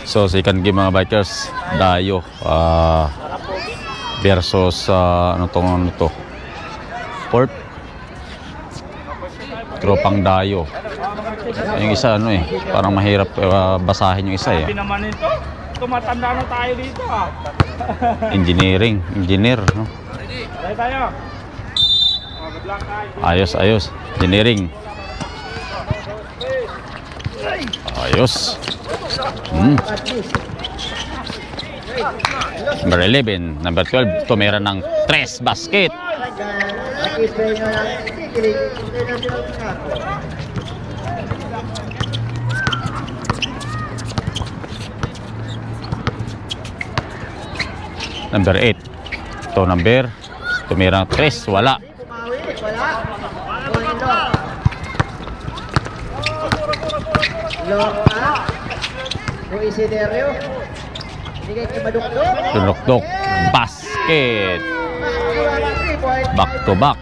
So second game mga bikers, Dayo versus ano to? Port. Tropang Dayo. Yung isa ano parang mahirap basahin yung isa naman ito. Tumatanda na tayo dito Engineer, no? Ready tayo. Ayos. Engineering. Ayos. Number 11, number 12, tumira ng 3 basket. Number 8, ito number, tumira ng 3, wala. Dunok-dok, basket. Back to back.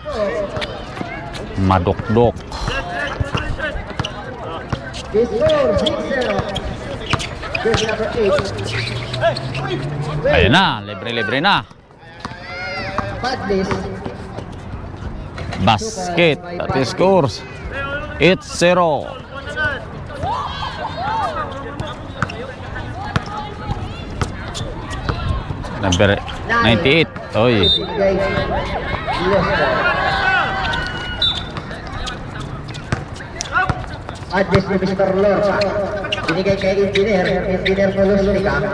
Madok-dok. Ayun na, libre-libre na. Basket at scores 8-0. Number 98. Oy. Adjust ni Mr. Lorca. Binigay kay Engineer Polustica.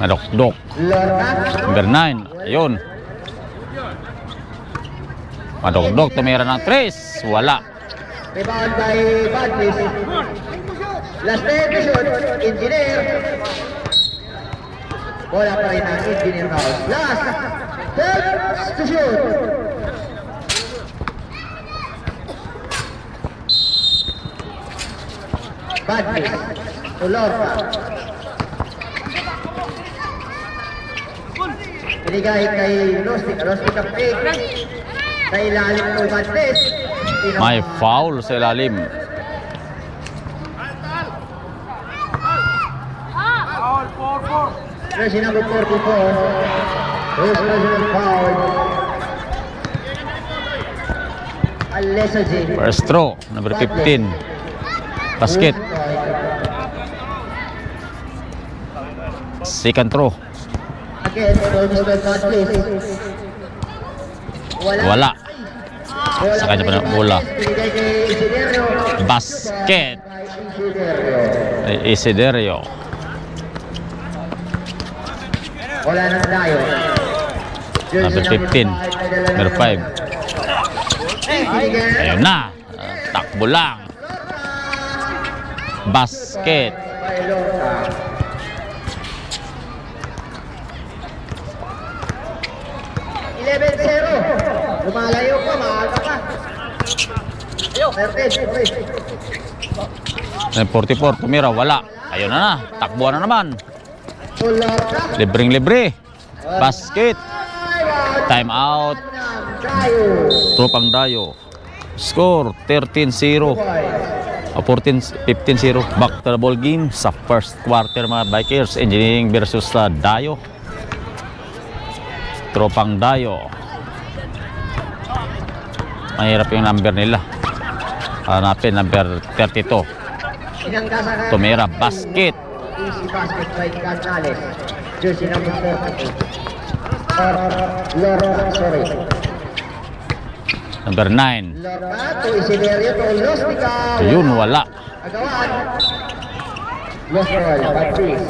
Madok-dok. Lorca. Number 9. Ayun. Madok-dok, tumira ng 3. Wala. Rebound by Badlis. Last edition, Engineer. Bola pa rin ang Engineer House. Last. Third to shoot. Badlis. To Lorca. Binigay kay Lustica Pig. Sa ilalim ng Badlis. May foul sa ilalim. Jersey number 44. First personal foul. Alessa J. First throw, number 15. Basket. Second throw. Again, Mr. Badlis. Wala. Sa kanya pa ng bola. Binigay kay Isiderio. Basket. Isiderio. Isiderio. Wala nang tayo. Number 15. Number 5. Ayun na. Takbo lang. Basket. By Lorca. Lumalayo pa, maaga pa. 44, tumira, wala. Ayun na, takbuhan na naman. Lorca. Libreng-libre. Basket. Time out. Tropang Dayo. Score 13-0. 15-0. Back to the ball game sa first quarter mga bikers. Engineering versus Dayo. Tropang Dayo. Mahirap yung number nila. Hanapin, number 32. Tumira, basket. Easy basket by Canales. Jersey number 42. Lorca, sorry. Number 9. Lorca to Isiderio to Lustica. Yun, wala. Agawaan. Lost ball, Badlis.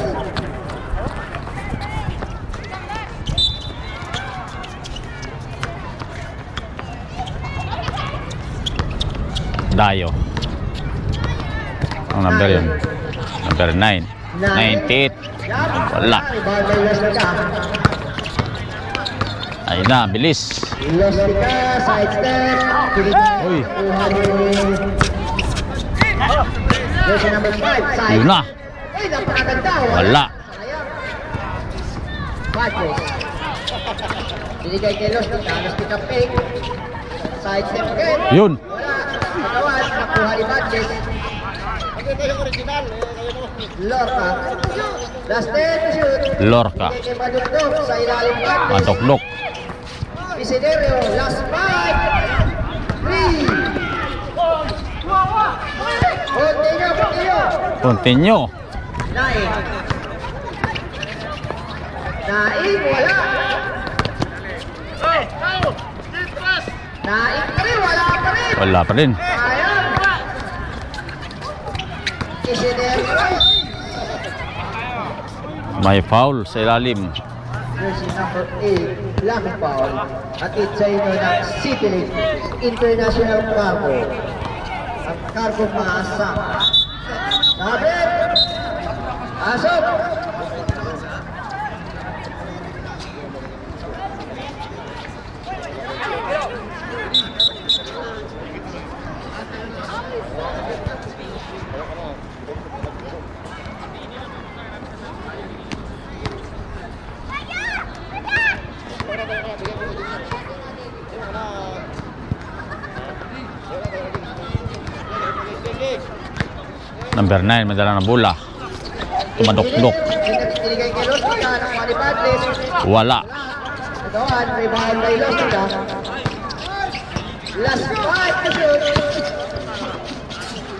Dayo. Ang number yun. Number 9. 98. Wala. Rebound by Lustica. Ayun na, bilis. Lustica, side step. Uy. Jersey number 5, side. Yun na. Ay, napakaganda. Wala. Badlis. Binigay kay Lustica. Lustica pick. Side step again. Yun. Wala. Agawan. Nakuha ni Badlis. Lorca. Last 10 to shoot. Lorca. Bigay kay Madukdok sa ilalim ng Matuklok. Isiderio. Last 5. 3. Continue. Naing. Naing, wala. Naing pa rin, wala pa rin. Wala pa rin. Ayan. Isiderio. May foul sa ilalim. Jersey number 8, Lucky Paul. Atid sa inyo ng Citylink International Cargo. Ang cargo maasam. Sabit! Asok! Number 9, madala na bola. Tumadok-dok. Binigay kay Lostica ng Manipadres. Wala. Doon, rebound kay Lostica. Last 5 to shoot.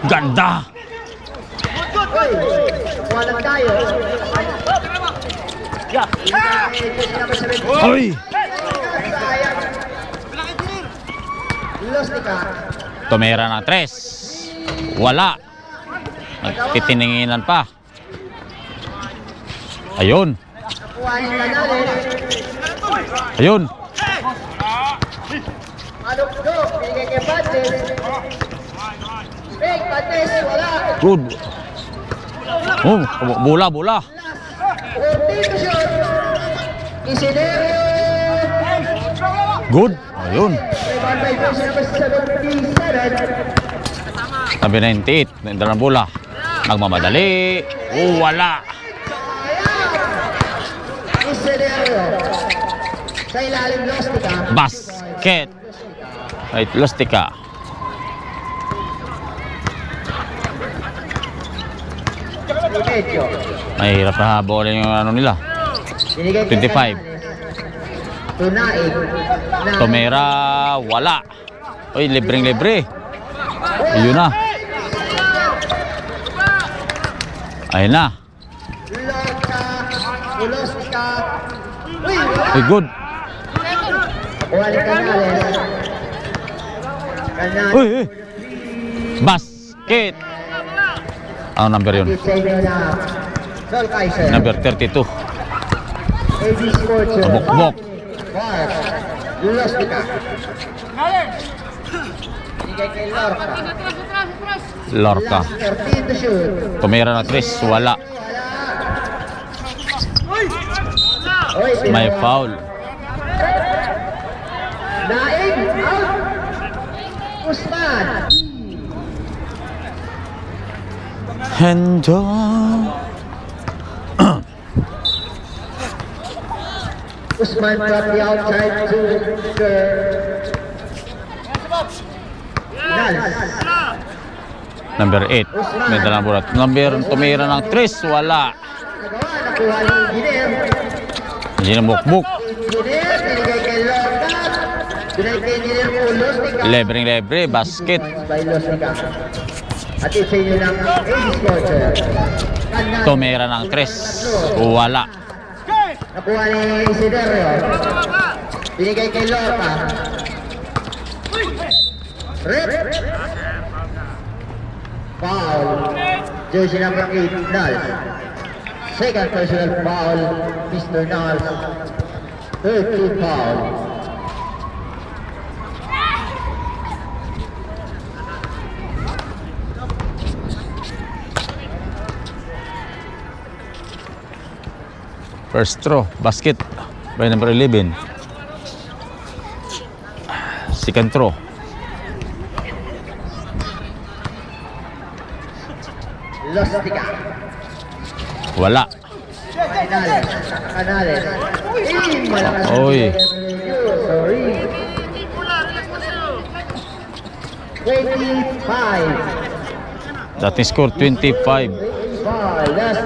Ganda! Uy, walang tayo. Hoy! Sayang. Lostica. Tumira ng 3. Wala. Nagtitininginan pa. Ayun. Nakuha ni Canales. Ayun. Madukdok, binigay kay Padres. Fake, Padres, wala. Good. Oh, bola, bola. 14 to shoot. Isiderio. Good. Ayun. Rebound by Jersey number 77. Sabi 98. Nandala ng bola. Nagmamadali. Oh, wala. Isiderio. Sa ilalim, Lostica. Basket. Ay, Lostica. Medyo. Mahirap na habolin yung ano nila. Binigay kay 25. Canales. Tunaig. Tumira. Wala. Uy, libreng-libre. Ayun na. Ayun na. Lorca. Lostica. Uy, wala. Ay, good. Kuha ni Canales. Canales. Uy, uy. Basket. Ano number yun? Sa inyo na Sol Kaiser. Number 32. AB Sports. Bok-bok. Mark. Lostica. Binigay kay Lorca. Lorca. Last 13 to shoot. Tumira na 3. Wala. Oy, May foul. Naing out. Usman. Hendo. Usman from the outside to Nals. Number 8. May dalang bola. Number tumira ng 3. Wala. Nakuha ni Engineer. Hindi na bukbuk. Engineer, binigay kay Lorca. Binigay kay Engineer po, Lostica. Lebre-lebre. Basket. By Lostica. At isa inyo ng AB Sports. Tumira ng 3. Wala. Nakuha ni Isiderio. Binigay kay Lorca. Rip. Foul. Jersey number 8, Nals. Second personal foul, Mr. Nals. Third team foul. First throw. Basket. By number 11. Second throw. Lostica. Wala. Canales. Canales. Malakas. Oy. Sorry. 25. Dating score 25.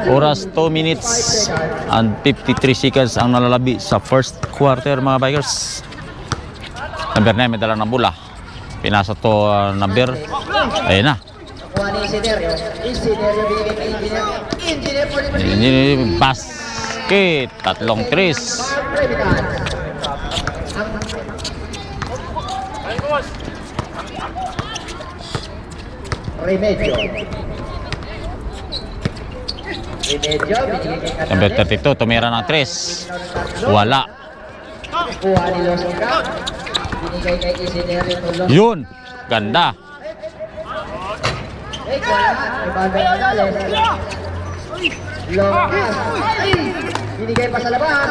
Oras 2 minutes and 53 seconds ang nalalabi sa first quarter mga bikers. Number 9 may dala ng bola. Pinasa to number. Ayun na. Kuha ni Isiderio. Isiderio binigay kay Engineer. Engineer for the Ini basket. Tatlong tres. Remedyo. Remedyo binigay kay Catales. Number 32 tumira ng tres. Wala. Kuha ni Losca. Binigay kay Isiderio to Losca. Yun. Ganda. Eh, wala. May bagay na Catales. Losca. Ay! Binigay pa sa labas.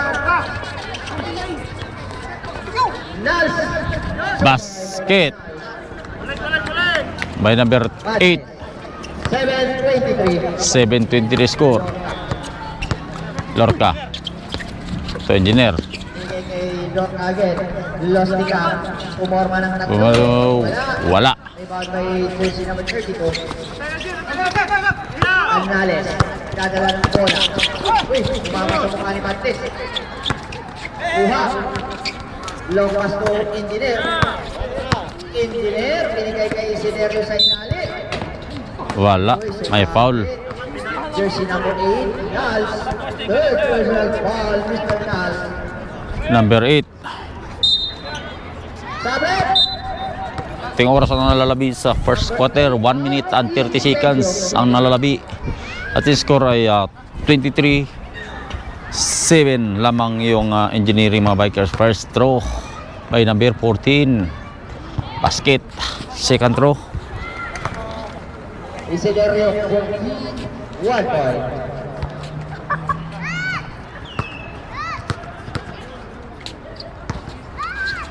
Nals. Basket. By number 8. 7-23. 7-23 score. Lorca. So engineer. Binigay kay Lorca again. Lostica. Pumorma ng tatlo. Wala. May bagay jersey number 32. Anales. Dadala ng bola. Uy, sumama sa mukha ni Matis. Kuha. Long pass to Engineer. Engineer, binigay kay Isiderio sa ilalim. Wala. May foul. Jersey number 8, Nals. Third personal foul, Mr. Nals. Number 8. Sabi! Ting oras ang nalalabi sa first quarter. 1 minute and 30 seconds ang nalalabi. At yung score ay 23-7 lamang yung engineering mga bikers. First throw by number 14. Basket. Second throw. Isiderio, 1 point.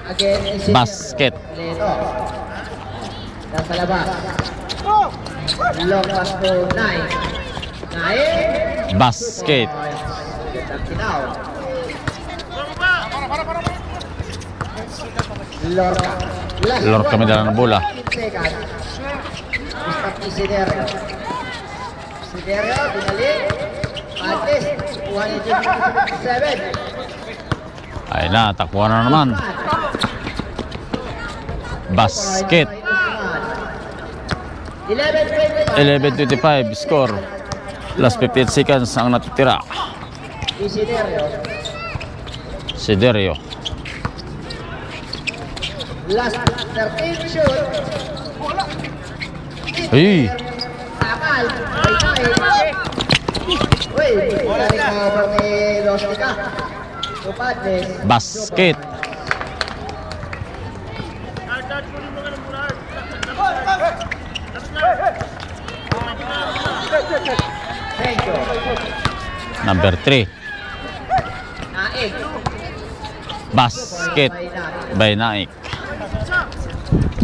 Again, Isiderio. Basket. Leto. Nasa labas. Long pass to 9. 9. Basket. Lorca. Lorca may dala ng bola. Isiderio. Isiderio, binalik. Matis. Kuha ni Jim. 7. Ay na, takbuhan na naman. Basket. 11-25 score. Last 15 seconds ang natitira. Isiderio. Siderio. Last 13 shoot. Ay, Takal. Uy, recover ni Lostica. Tupades. basket. Thank you. Number 3. Naig. Basket by Naik.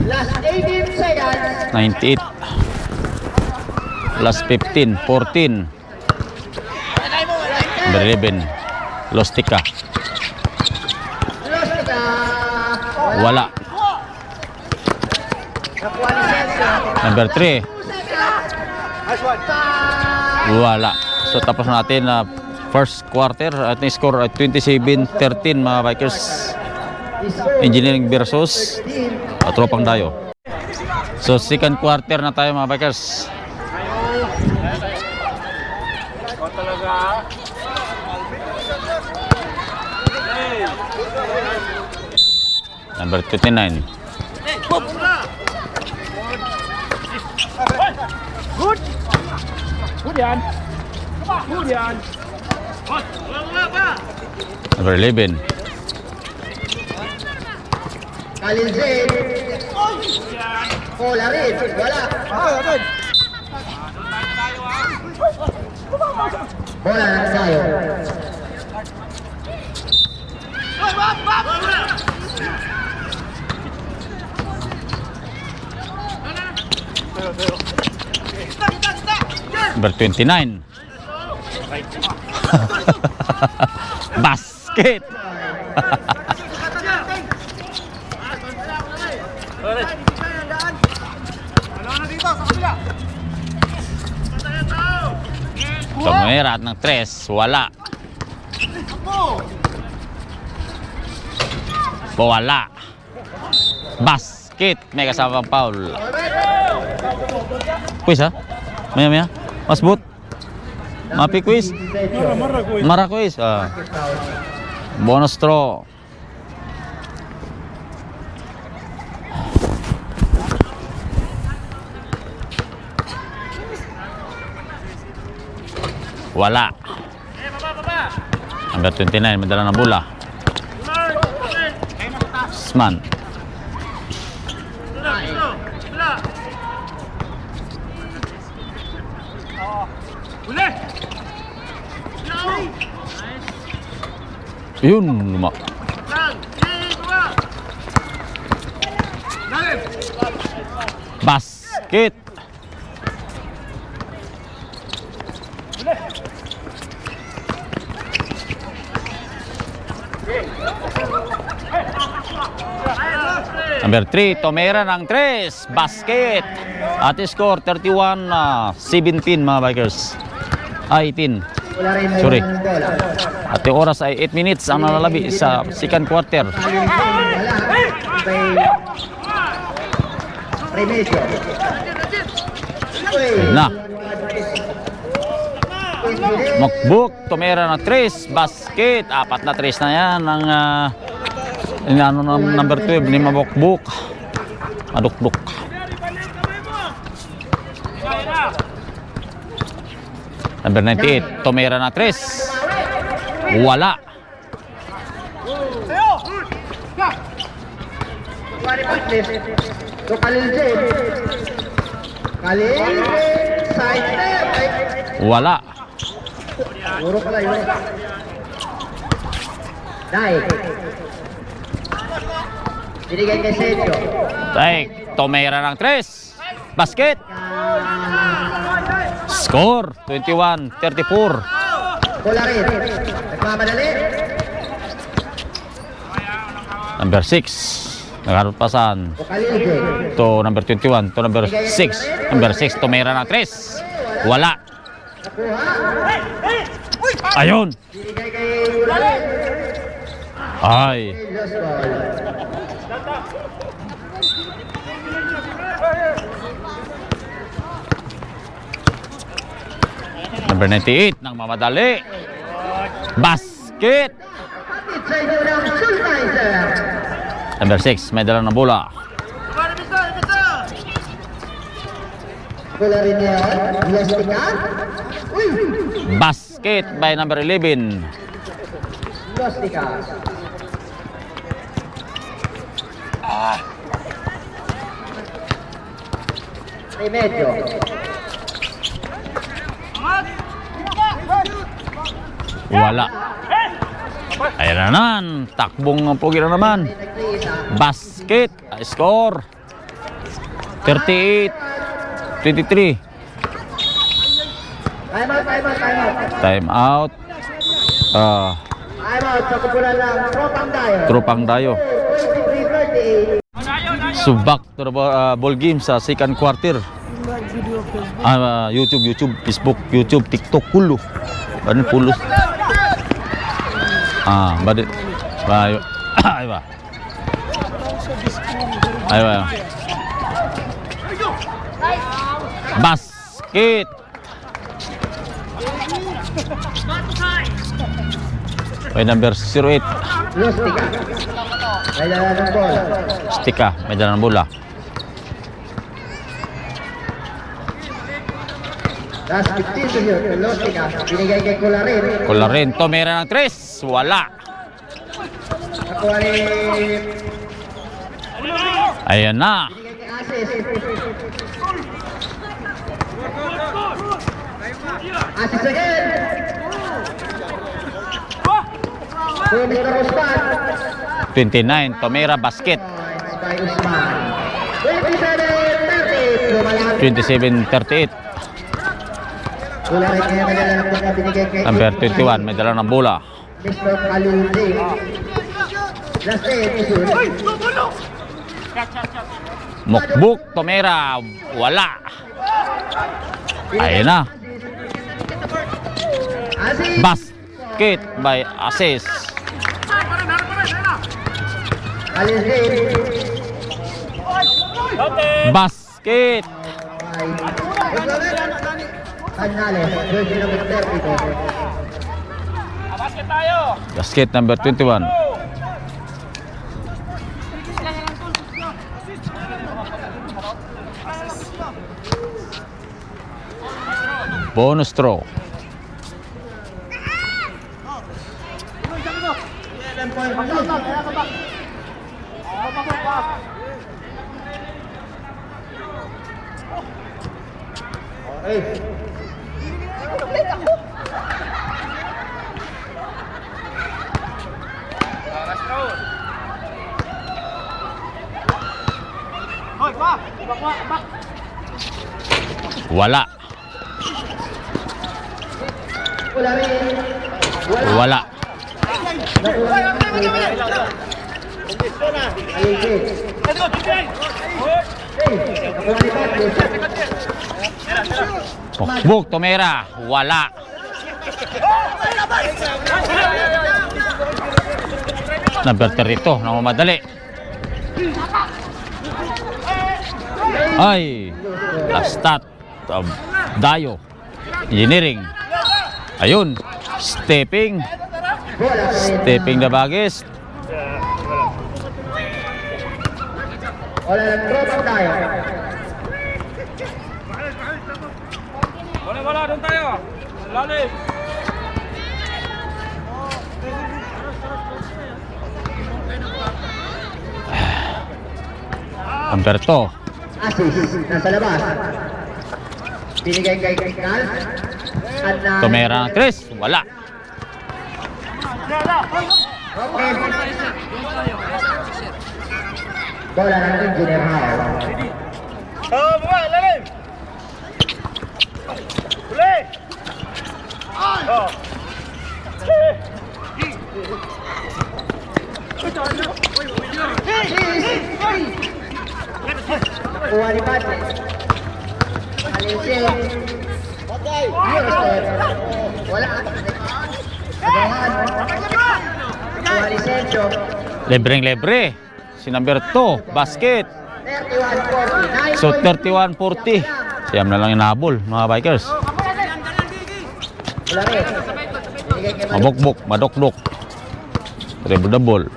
Last 18 seconds. 98. Last 15, 14. Number 11. Lostica. Lostica. Wala. Nakuha ni Sergio. Number 3. Nice one. Wala. So tapos natin na first quarter at yung score ay 27-13 mga bikers. Engineering versus Tropang Dayo. So second quarter na tayo mga bikers. Ikaw talaga. Number 29. Good! Good yan. Good yan. Number 11. Khalil Zain. Bola rin. Wala. Bola na tayo. Number 29. Basket. Tomera at ng 3. Wala. Wala. Basket. May kasama foul. Quiz ha? Maya. Mas boot. Mapi quiz. Mara quiz. Bonus throw. Wala. Number 29, madala ng bola. Sman. Yun, luma. Basket. Number 3, Tomera ng 3. Basket. At score 31-17 mga Bikers. 18. Wala rin Sorry. ng bola. At yung oras ay 8 minutes ang nalalabi sa second quarter. Wala. May Remedyo. Na. Mokbuk, Tomera ng 3. Basket. 4 na 3 na yan. Ang number 12 ni Mokbuk. Adukduk. Number 98, Tomera ng 3. Wala. So Khalil James. Khalil side step. Wala. Puro pala yun. Daig. Binigay kay Sergio. Daig, Tomera ng 3. Basket. Score 21-34. Bola rin. Nagmamadali. Number 6. Nagharpasan. So Khalil James. To number 21. To number 6. Number 6, Tomera ng 3. Wala. Ayun. Binigay kay Ularin. Ay. Lost ball. Number 98 ng mamadali. Basket. Kapit sa inyo ng Sultanizer. Number 6, may dala ng bola. Bola rin yan. Lostica. Uy! Basket by number 11. Lostica. Remedyo. Wala. Ayan na naman. Takbong pugi na naman. Basket. Score. 38-23. Time out, time out, time out. Time out. Time out sa kupulan ng Tropang Dayo. Tropang Dayo. 23-38. So back to the ball game sa second quarter. YouTube, Facebook, YouTube, TikTok, kulo. Ano pulo? Badit. Ayo. Ayo. Ayo. Basket. By number 08. Lostica. May dala ng bola. Stika, may dala ng bola. Last 15 to shoot. Lostica. Binigay kay Colarin. Colarin, Tomera ng 3. Wala. Nakuha ni... Ayan na. Binigay kay Asis. Asis again. So, Mr. Usman. 29, Tomera basket. By Usman. 27-30. Lumalapit. 27-38. Colarin kaya may dala ng bola. Binigay kay Number Usman. 21, may dala ng bola. Mr. Kalulde. Last 10 to shoot. Mokbuk, Tomera. Wala. Ayan na. Asis. Basket by Asis. Alin din. Basket. Canales, jersey number 32. Basket tayo. Basket number 21. Bonus throw. Okay. Wala. Wala rin. Wala. Alin din. Nakuha ni Patrick. Bukbuk, Tomera. Wala. Number 32, namamadali. Ay, last stat of Dayo Engineering. Ayun, stepping the bagis. Wala ng tropang tayo. Wala, doon tayo. Lalim. Amberto. Asis, nasa labas. Binigay kay Cal. At na... Tomera ng Chris. Wala. Okay. Bola ng Engineer Hao. Mga, lalim. Uli. Kuha ni Patrick. Alisin. Houston. Wala. Agahan. Kuha ni Sergio. Lebreng-lebre. Si number 2, basket. 31-40. So 31-40. Siyam na lang inabol, mga bikers. Wala rin. Binigay kay Malik. Mabukbuk, madokdok. Double-double.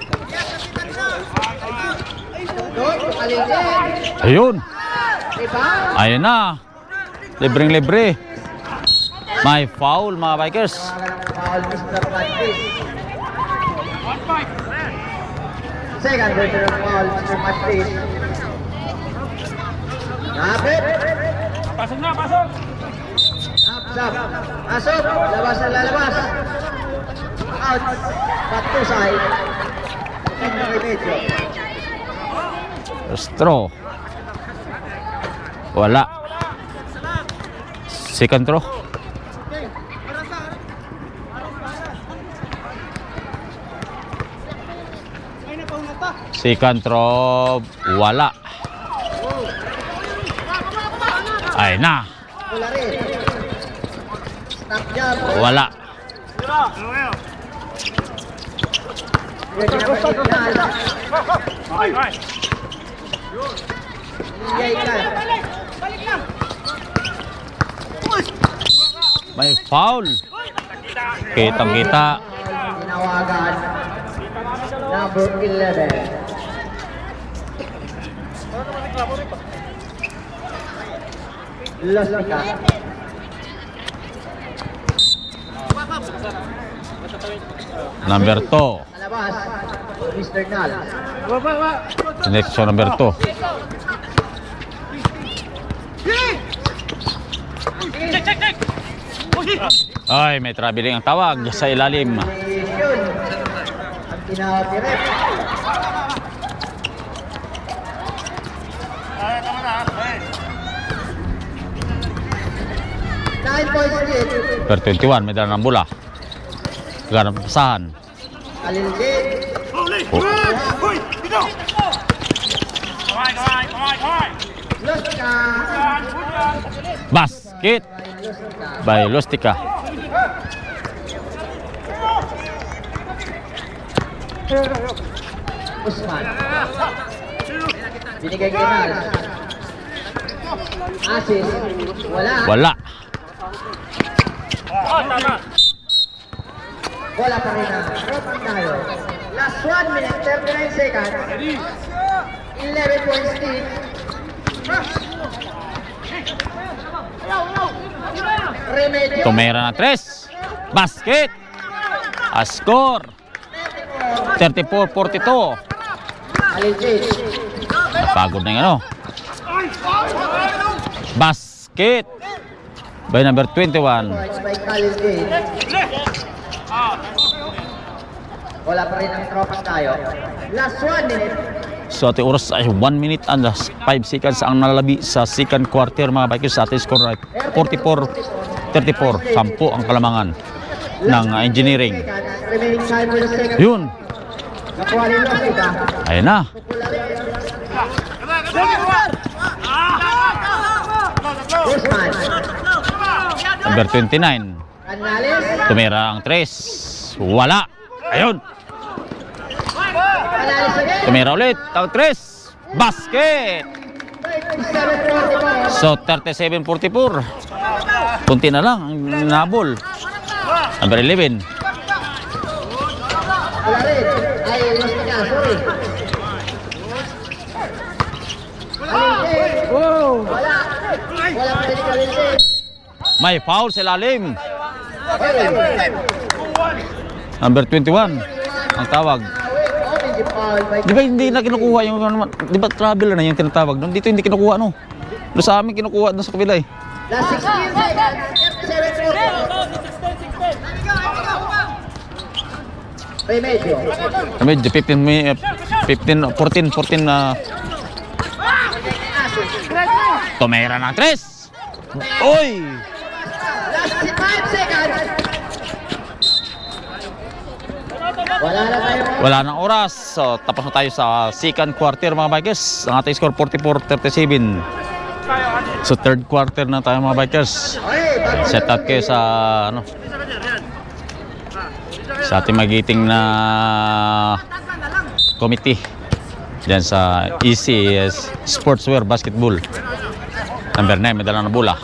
Alisin. Ayun. Rebound. Ayun na. Lebreng-lebre. May foul, mga bikers. Foul, Mr. Patrick. Second version of foul, Mr. Patrick. Napit. Pasok na, pasok. Sap. Pasok. Labas na lalabas. Out. Patusay. Second remedyo. Straw. Wala. Second throw. Second throw. Wala. Ay na. Wala rin. Stop job. Wala. Ready na mag-ignal. Okay. Bigay ka. May foul. Kitang-kita. Tinawagan. Number 11. Lastika. Number 2. Alabas. Mr. Nal. Connection number 2. Ay, may traveling ang tawag sa ilalim. Yun. Ang tinawag ni Rep. Nine points lead. Per 21, may dala ng bola. Ganang pasahan. Alilgin. Oh, Lustka. basket by Lustica. Usman. Binigay kay Nals. Assist. Wala. Wala. Tama. Wala pa rin ang tropang tayo. Last 1 minute, 39 seconds. 11 points lead. Remedyo. Tumira na 3. Basket. A score. 34-42. Alijay. Pagod na yung ano. Basket. By number 21. Points by Khalil Gate. Wala pa rin ang tropang tayo. Last 1 minute. So ating oras ay 1 minute and 5 seconds ang nalalabi sa second quarter mga Bikers. Sa ating score ay 44-34. 10 ang kalamangan ng engineering. Remaining time for the second. Yun. Nakuha rin Losita. Ayun na. Usman. Number 29. Anales. Tumira ang 3. Wala. Ayun. Anales again. Tumira ulit. Ang 3. Basket. 37-44. So 37-44. Kunti na lang ang nabol. Number 11. Wala rin. Ay, Losita. Sorry. Alijay. Wala. Wala pa rin Alijay. May foul sa ilalim. Okay. Number 21. Ang tawag. Offensive foul by Di ba hindi na kinukuha yung di ba traveler na yung tinatawag doon? Dito hindi kinukuha no. Doon sa amin kinukuha doon sa kabila eh. last 16 seconds. 37-44. Remedyo. Medyo 14 na Tumira ng 3. Oy! Last 5 seconds. Wala na tayo. Wala nang oras. So tapos na tayo sa second quarter mga Bikers. Ang ating score 44-37. So third quarter na tayo mga Bikers. Okay, bago Set up kayo sa ano sa ating magiting na committee diyan sa ECS Sportswear Basketball. Number 9 may dala na bola.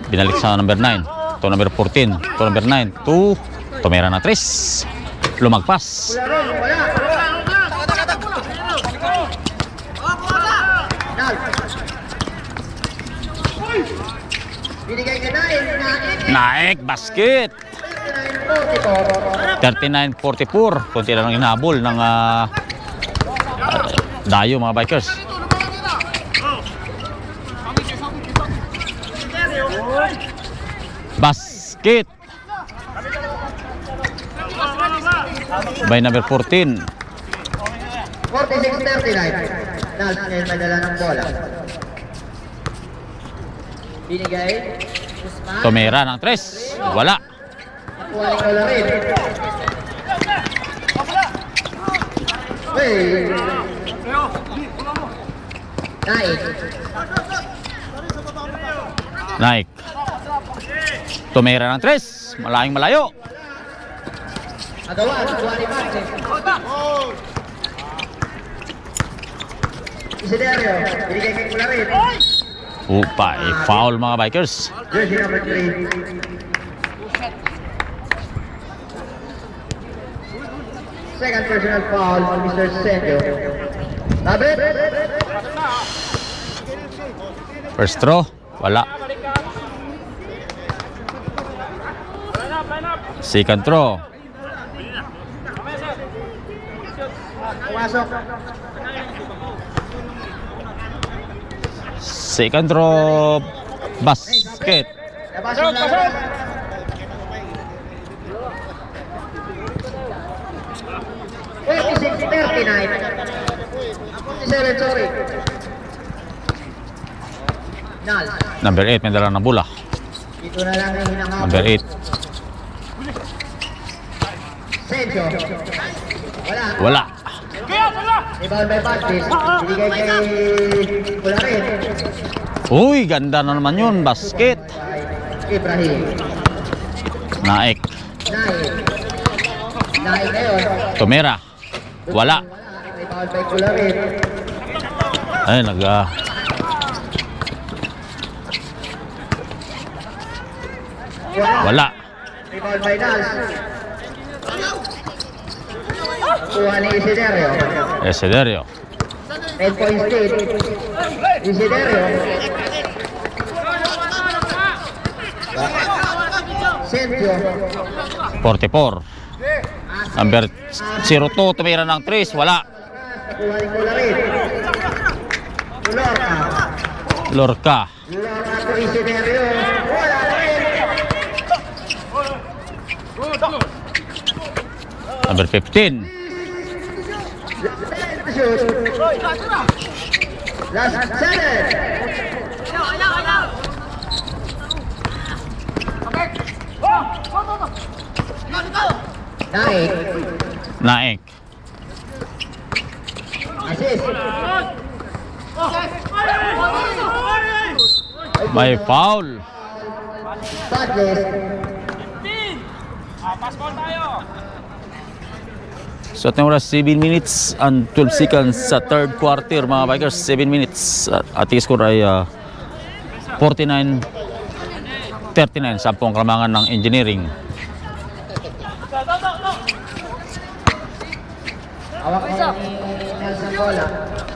Binalik sa number 9. To number 14. To number 9. To tumira na 3. Lumagpas. wala ron, wala. Nal. Binigay ka na Naik basket. 39-44. Kunti na lang hinabol ng Dayo mga Bikers. Basket by number 14. 46-39. Nal, ngayon madala ng bola. Binigay. Usman. Tumira ng 3. Wala. Nakuha rin wala rin. Hey. Naik. Naik. Tumira ng 3. Malayong malayo. Agawa, nakuha ni Marcos. Isiderio, binigay kay Kularin. Upa, foul mga Bikers. Jersey number 3. Second personal foul on Mr. Sendio. Tabit. First throw. Wala. Second throw. Pumasok. Second throw. Basket. Napasok na naman. $46-39. 47, sorry. Nal. Number 8 may dala ng bola. Dito na lang yung hinangapon. Number 8. Sendio. Wala. Wala. Rebound by Batis. Binigay kay Kularin. Uy, ganda na naman yun. Basket. Ibrahim. Naik. Naik. Naing ngayon. Tumira. Wala. Rebound by Cularin. Ay, wala. Rebound by Nals. Kuha ni Isiderio. Esiderio. 10 points lead. Isiderio. Sergio. 44. Number 02, tumira ng 3, wala. Kuha ni Cularin. Lorca. Lorca. Lorca to Isiderio. Wala rin. Number 15. Shoot. Last 7. Naik. Naik. Assist. May foul. Badless. Pass ball tayo. So ating oras 7 minutes and 12 seconds sa third quarter mga Bikers. 7 minutes. Ating score ay 49-39. 10 kalamangan ng engineering. Awak ni Nelson Bola.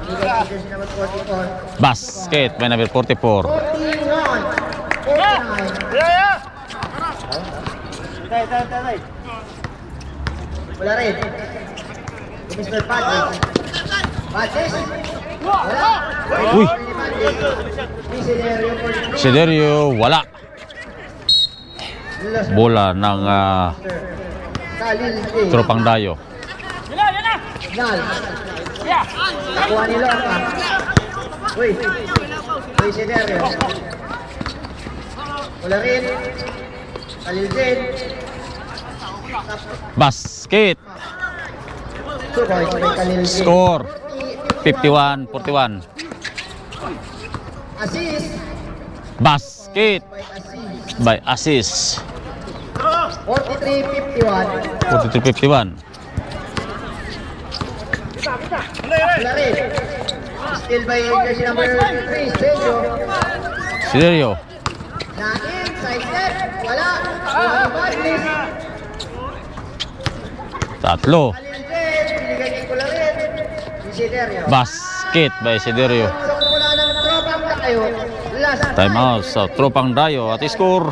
Bigay dito si number 44. Basket by number 44. 41. 49. Wala rin. Mr. Padres. Padres. Wala. Uy. Isiderio for Siderio, wala. Bola ng Khalil J. Tropang Dayo. Nal. Nakuha ni Lorca. Uy. Isiderio. Wala rin. Khalil J. Basket. 2 points by Khalil J. Score 51-41. Assist Basket by by assist. assist. 43-51. 43-51. Wala rin. Still by jersey number 3, Sergio. Siderio. Nain, side step. Wala. Kuha ni Badlis. Tatlo. Khalil J. Binigay ni Cularin. Isiderio. Basket by Siderio. So mula ng tropang tayo. Last Time out sa Tropang Dayo at score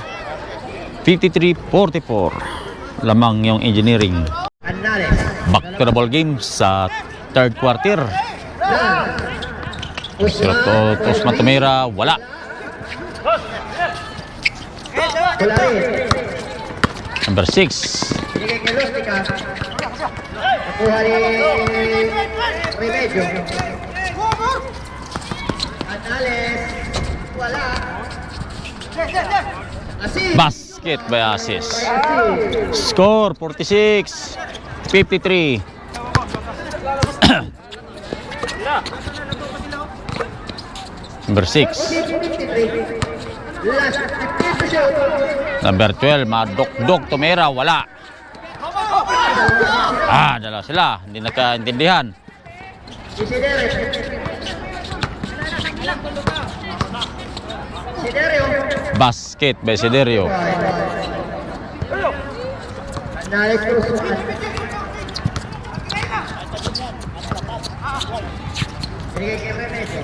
53-44. Lamang yung engineering. Anales. Back to the ball game sa third quarter. Usman Tumira, wala. Cularin. Number 6. Binigay kay Lustica. Nakuha ni Remedio. Anales. Wala. Assist. Basket by assist. Assist. Score 46-53. Number 6. 53. Last 15 to shoot. Number 12, Madokdok Tumira, wala. Dala sila. Hindi nagkaintindihan. Siderio. Basket by Siderio. Anales Cruzman. Binigay kay Remedio.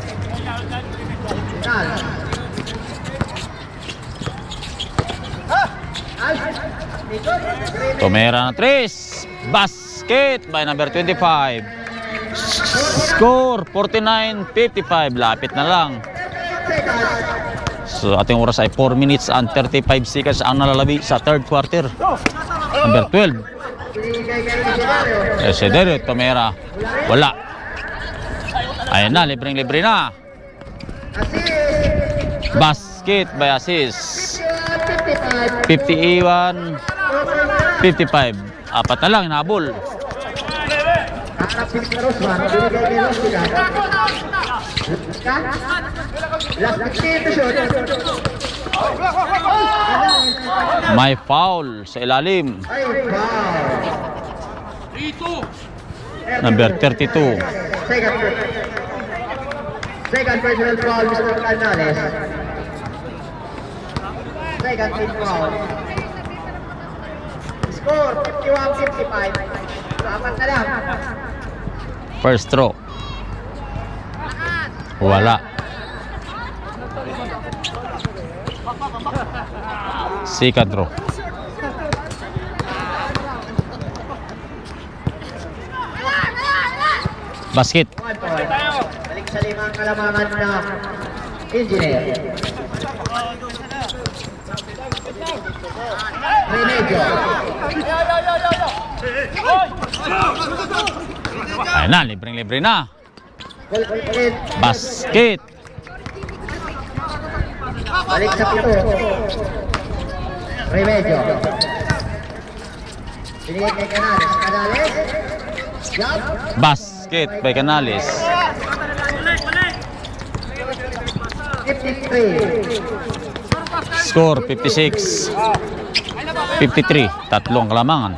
Nal. Tumira ng 3. Basket by number 25. Score 49-55. Lapit na lang. So ating oras ay 4 minutes and 35 seconds ang nalalabi sa third quarter. Number 12. Siderio, Tumira, wala. Ayan na, libreng-libre na. Basket by assist. 51-55. Apat na lang, hinabol. Harap si Cruzman. Binigay kay Lustica. Last 15 to shoot. May foul sa ilalim. Ay, wow. Number 32. Second personal foul, Mr. Canales. Second team foul. Score, 51-55. Apat na lang. First throw. Wala. Second throw. Basket. 1 point. Balik sa limang kalamangan na engineer. Remedyo. Ayun na, libreng-libre na. Ulit. Basket. Balik sa pito. Remedyo. Binigay kay Canales. Canales. Jump. Basket by Canales. 53. Score 56. 53. Tatlong kalamangan.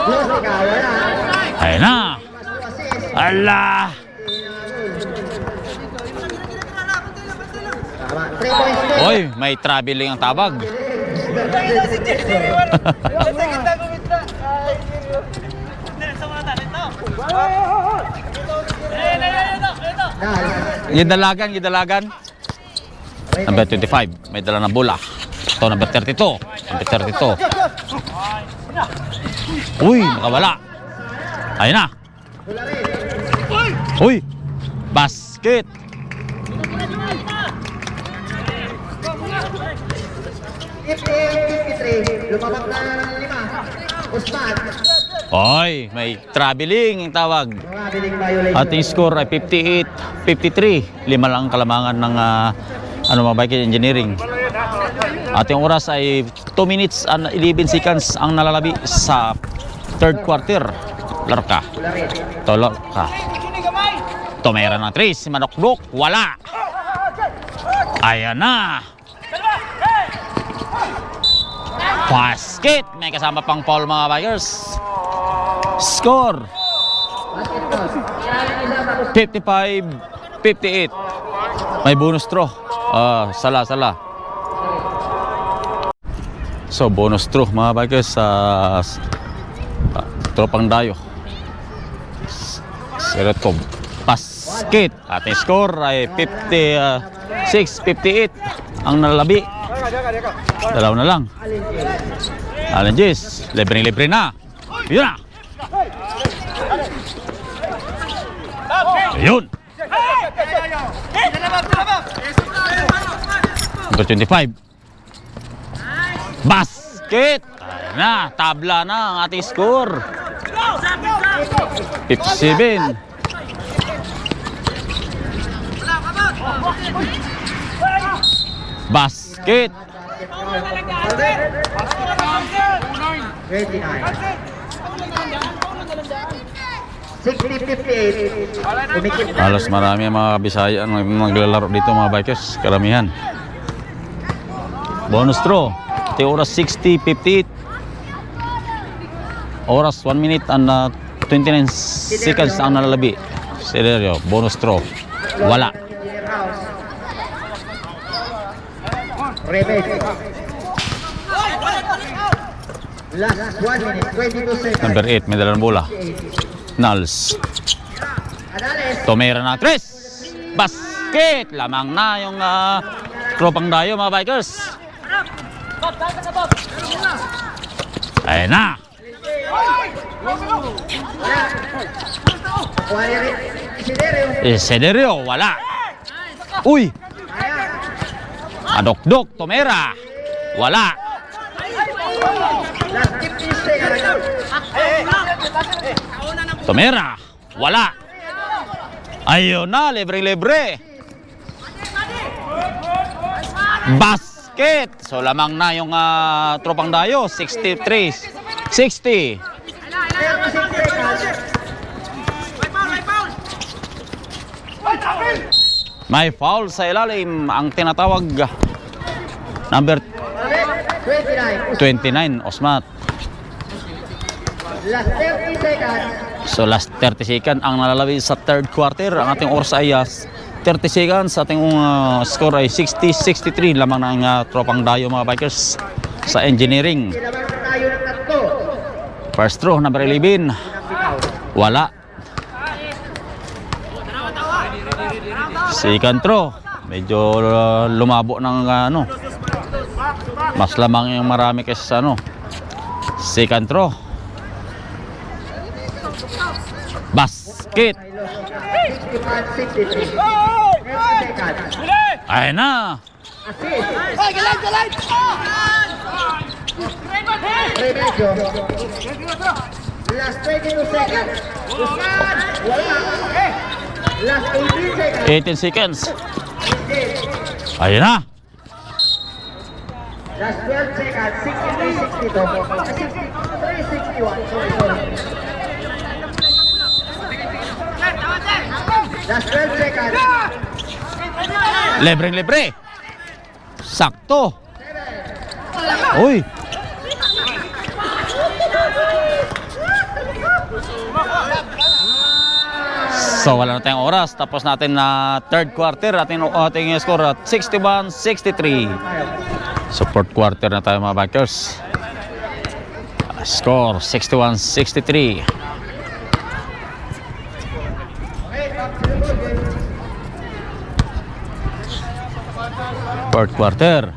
Close ka, wala. Ayun na. Ala. Tama. 3 points. Oy, may traveling ang tabag. Gidalagan, gidalagan. Number 25, may dala ng bola. Ito, number 32. Number 32. Uy, nakawala. Ayun na. Uy, basket. 53. Lumabak na ng 5. Usman. Oy, may traveling ang tawag. Mabiling violation. Ating score ay 58-53. 5 lang ang kalamangan ng mga bike engineering. Ating oras ay 2 minutes and 11 seconds ang nalalabi sa third quarter. Laro ka. Tolo ka. Tumera ng 3. Si Manokdok. Wala. Ayan na. Basket. May kasama pang foul mga bikers. Score 55-58. May bonus throw. Sala. So bonus throw mga bikers sa tropang dayo. Seretov. Basket. Ating score ay 56-58. Ang nalabi. Dalaw na lang. Challenges. Libre na. Yun na. Ayun. Number 25. Basket. Ayan na. Tabla na ang ating score. 57. Basket. 60-58. Halos marami ang mga Bisaya ang naglalaro dito mga bikers. Karamihan. Bonus throw. Ito yung oras 60-58. Oras 1 minute and 29 seconds ang nalalabi. Seryo. Bonus throw. Wala. Last 1 minute, 22 seconds. Number 8. May dalang bola. Nals. Canales. Tumira na 3. Basket. Lamang na yung tropang dayo mga bikers. Ayun na. Sederio. Wala. Uy. Adok-dok. Tumira. Wala. Last 15 seconds. Tumira. Wala. Ayun na. Libre. Basket. So lamang na yung tropang dayo. 63-60. May foul sa ilalim ang tinatawag number 29. 29, Osmat. Last 30 seconds. So last 30 seconds ang nalalawin sa third quarter. Ang ating oras ay 30 seconds. Sa ating score ay 60-63 lamang ng tropang dayo mga bikers sa engineering. Kailangan na tayo ng tatlo. First throw, number 11. Wala. Second throw. Medyo lumabo ng mas lamang yung marami kasi sa second throw. Basket. 65-63. 30 seconds. Ayun na. Assist. Remedyo. Last 22 seconds. Usman. Wala. Last 18 seconds. 18 seconds. Ayun na. Last 12 seconds. 63-62. 63-61. Sorry. Last 12 seconds. Libre. Sakto. Uy. So wala na tayong oras. Tapos natin na third quarter. Ating score at 61-63. So fourth quarter na tayo mga bikers. Score 61-63. Fourth quarter.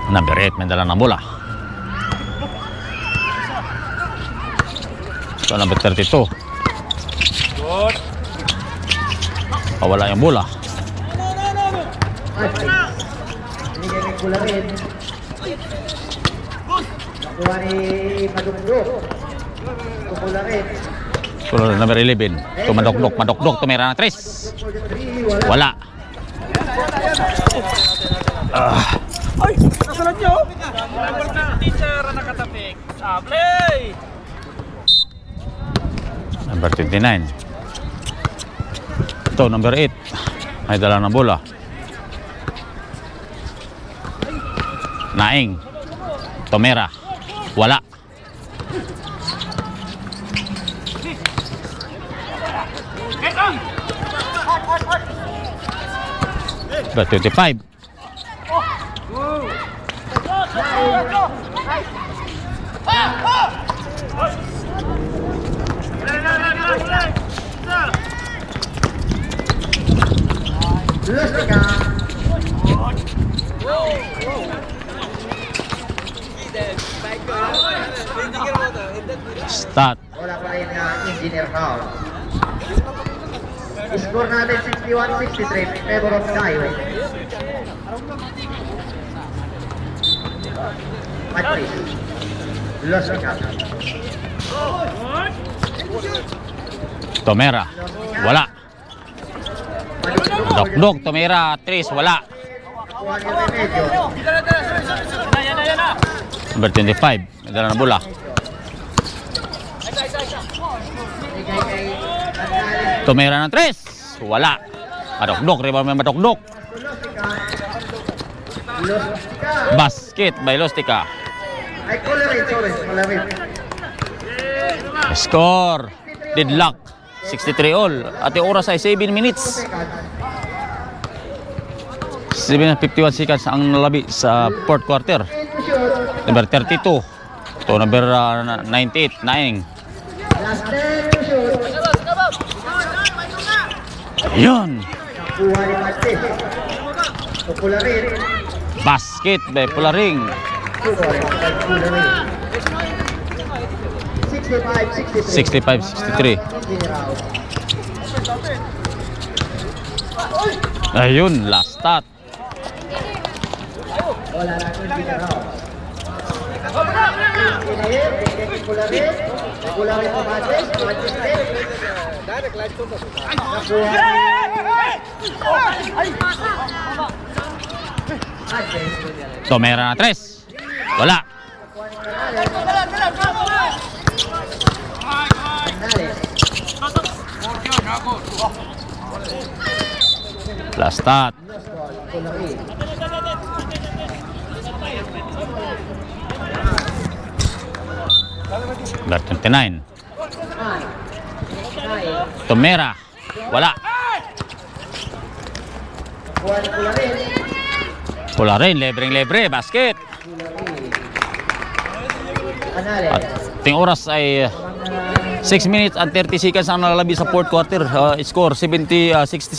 Number 8, may dala ng bola. So number 32. Good. Wala yung bola. Binigay ng kula rin. Nakuha ni Madugdog. Kula rin. So number 11. Madokdok. Tumira ng 3. Wala. Ay, kasalan nyo. Teacher, nakatapik. Play. Number 29. Ito, number 8. May dala ng bola. Naing. Tomera. Wala. Number 25. Lustica. Start. Wala pa rin na engineer foul. Score natin 61-63 in favor of Dayo. Matris. Lustica. Tomera. Wala. Dokdok. Tomera. 3. Wala. Kuha ni Remedyo. Number 25. May dala ng bola. Bigay kay Gonzales. Tomera ng 3. Wala. Madokdok. Rebound may madokdok. Lustica. Lustica. Basket by Lustica. Ay, Colorin, sorry. Colorin. Score. Deadlock. 63 all. At yung oras ay 7 minutes. 7:51 seconds ang nalabi sa fourth quarter. Number 32. Ito number 98. Naing. Last 10 to shoot. Yun. Kuha ni Matris. Colorin. Basket by Pularing. 65-63. 65-63. Ayun, last stat. Wala na kung hindi na raw. Inayip, bigay Colorin. Colorin po Matris. Matris rin. Nakuha ni Matris. Tomera na 3. Wala. Gonzales. Last stat. Lost ball, Cularin. Number 29. 9. 9. Tomera. Wala. Juan Cularin. Wala rin. Lebreng-lebre. Basket. Anales. At ting oras ay 6 minutes and 30 seconds ang nalalabi sa fourth quarter. Score 67 63.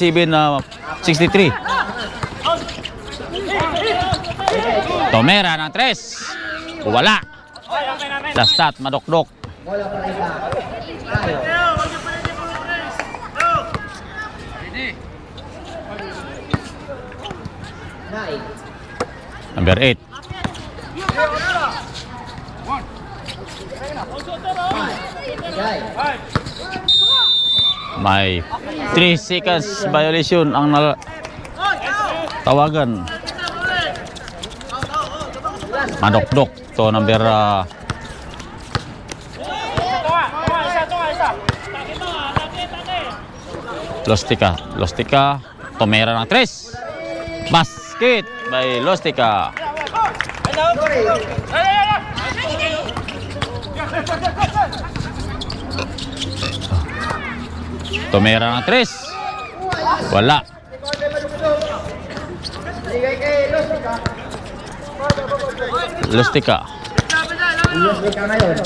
Tomera ng 3. Wala. Last stat. Madokdok. Bola pa rin lang. Tayo. Nine. Number 8. Guys. May 3 seconds violation ang tawagan. Madokdok to number Lostica. Tomera ng 3. Basket by Lostica. Tomera ng 3. Wala. Bigay kay Lostica. Lostica. Lostica na yun.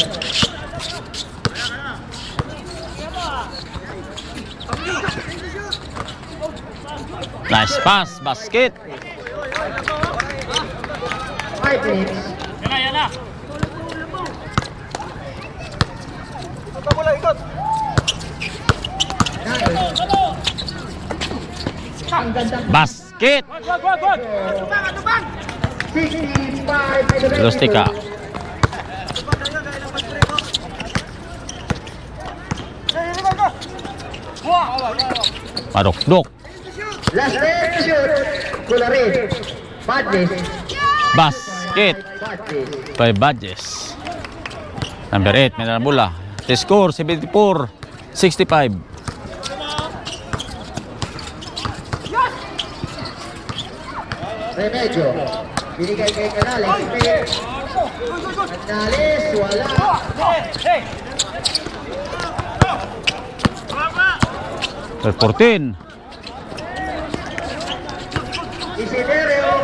Nice pass. Basket. 5 minutes. Yan na. Ang gandang Basket. Wag. 65. Lostica. Madokdok. Last time to shoot. Cularin. Badness. Basket Badness. by Badges. Number 8, may bola. The score 74-65. Remedyo. Binigay kay Canales. Canales. Wala. Number 14. Isidero.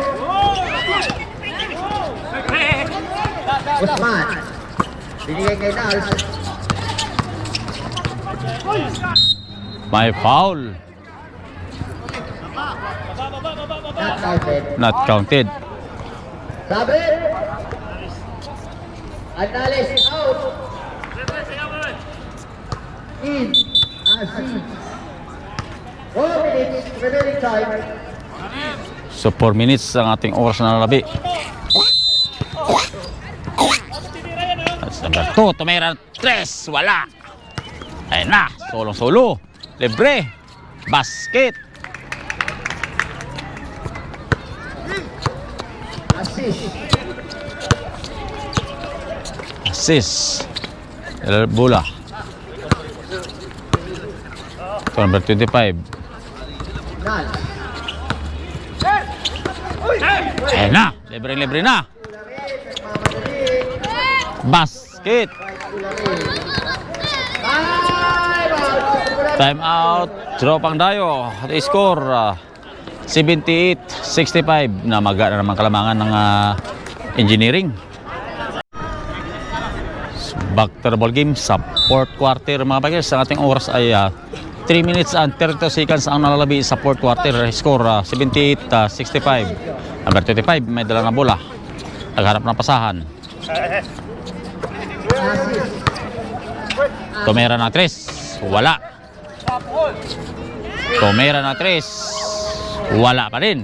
Usman. Binigay kay Nals. May foul. Not counted. Not counted. Sabi. Canales out. In. Asin. 4 minutes. Remaining time. So 4 minutes ang ating oras na nalabi. That's number 2. Tumira 3. Wala. Ayun na. Solong-solo. Libre. Basket. Assist. Assist. Bola. Ito, number 25. Nals. Ayun na. Libre-libre na. Basket. Time out. Tropang Dayo. The score 78-65 na maga na naman kalamangan ng engineering. Back to the ball game sa fourth quarter mga bagay. Sa ating oras ay 3 minutes and 32 seconds ang nalalabi sa fourth quarter. Score 78-65. Number 25 may dala na bola. Nagharap ng pasahan. Tomera na 3. Wala. Tomera na 3. Wala pa rin.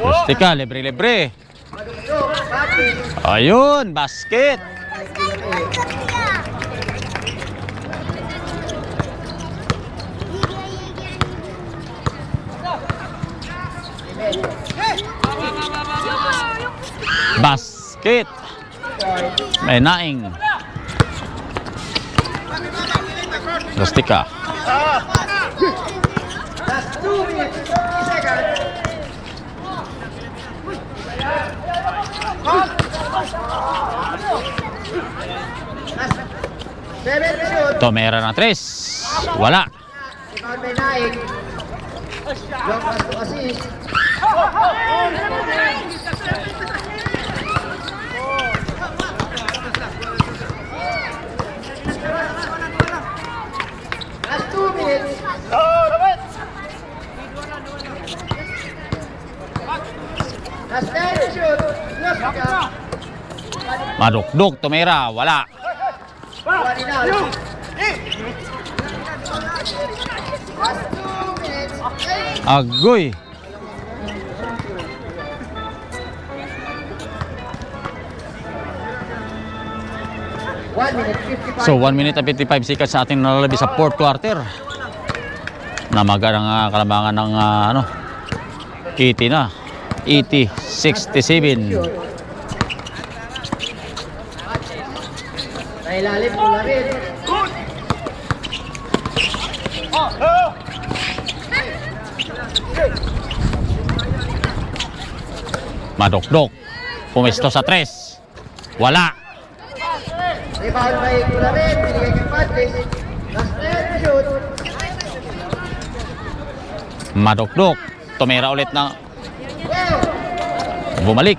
Lostica, libre-libre. Ayun, basket. Basket. May naing. Rustica. Last 2 minutes, 50 seconds. Last 7 to shoot. Tomera ng 3. Wala. Rebound by Naik. Long pass to assist. Last 2 minutes. Last 10 to shoot. Rustica. Madukduk. Tomera. Wala. One in out. Last 2 minutes. 8. Agoy. One minute 55. So 1 minute and 55 seconds sa ating nalalabi sa fourth quarter. Namaga ng kalamangan ng ano, 80 na. 67. Nailalim pula rin. Madukduk. Pumesto sa 3. Wala. Rebound by pula rin. Binigay kay Padres. Last 10 to shoot. Madukduk. Tomera ulit na Go! bumalik.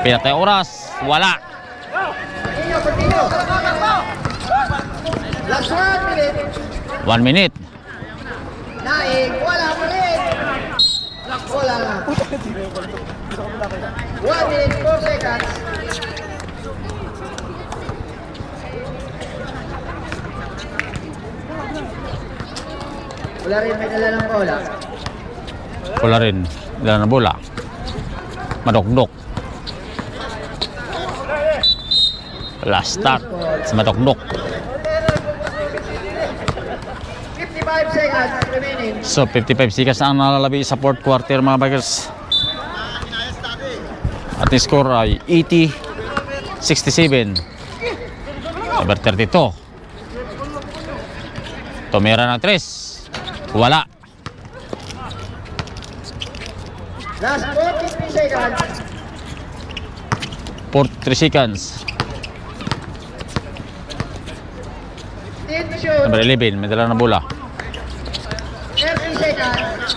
Pinatay oras. Wala. Continue. Last 1 minute. 1 minute. Naik. Wala pa rin. Wala lang. 1 minute 4 seconds. Wala rin may dala ng bola. Wala rin. Dala na bola. Madukduk. Last start sa Madukduk. 55 seconds remaining. So 55 seconds na ang nalalabi sa fourth quarter mga bikers. At yung score ay 80-67. Number 32. Tomera ng 3. Wala. Last 43 seconds. 43 seconds. 10 to shoot. Number 11. May dala na bola. 30 seconds.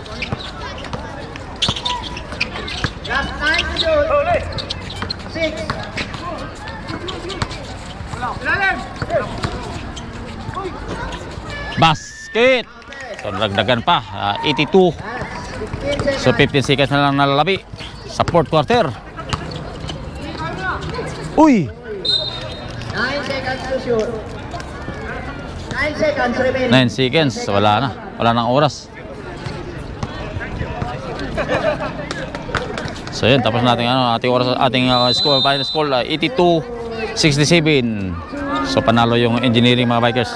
Last 9 to shoot. 6. Basket. So nagdagan pa. 82. 15 So seconds. 15 seconds na lang nalalabi sa fourth quarter. Uy! 9 seconds to shoot. 9 seconds remaining. 9 seconds. Wala na. Wala nang oras. So yun, tapos natin ating oras, ating score, final score 82-67. So panalo yung engineering mga bikers.